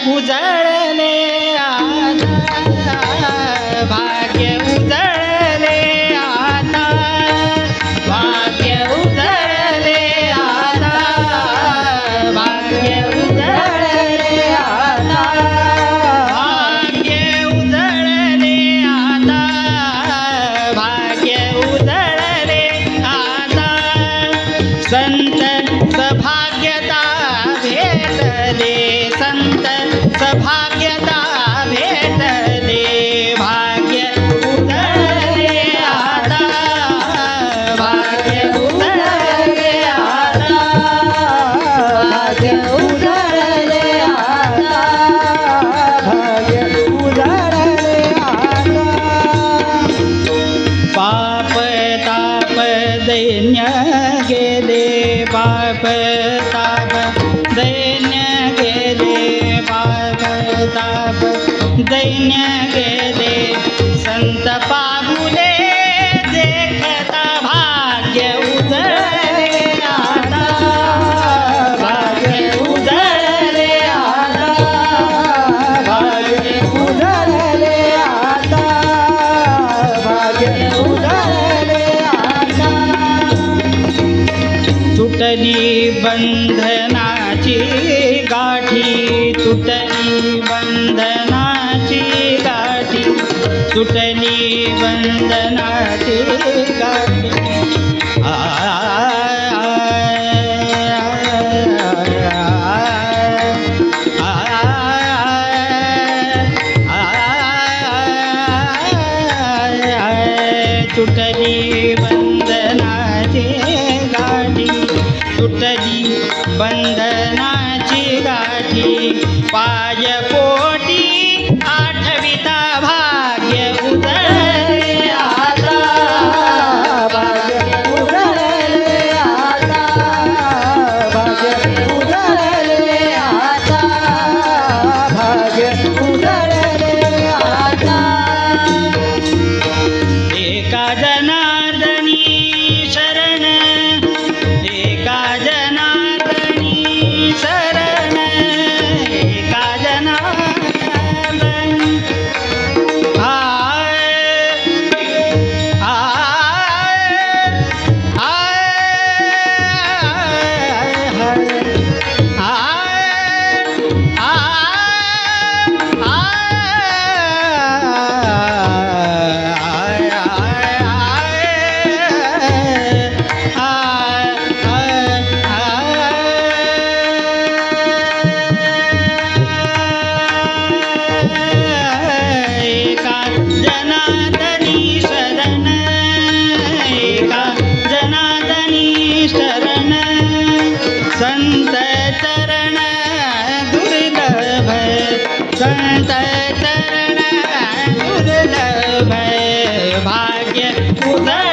उजळले आता भाग्य उजळले आता भाग्य उजळले आता भाग्य उजळले आता भाग्य उजळले आता भाग्य उजळले आता संत सभाग्यता भेटले संत सभाग्यता भेटले भाग्य उजळले आता भाग्य उजळले आता भाग्य उजळले आता भाग्य उजळले आता पाप ताप दैन्य गेले पाप ताप दैन्य गेले पाप ताप दैन्य गेले संत पाबुले देखता भाग्य उजळले आता भाग्य उजळले आता भाग्य उजळले आता भाग्य उजळले आता तुटली बंधनाची गाठी तुटली बंधनाची गाठी तुटली बंधनाची गाठी आ तुटली बंधनाची गाठी तुटली बंधनाची गाठी पाय पोटी आठविता भाग्य उजळले आता भाग्य उजळले आता भाग्य उजळले आता भाग्य उजळले आता एका जनार्दनी शरण एका जनार्दनी शरण एका जनार्दनी आय आय एका जनार्दनी शरण एका जनार्दनी शरण संत चरण दुर्लभ संत चरण दुर्लभ भाग्य उजळले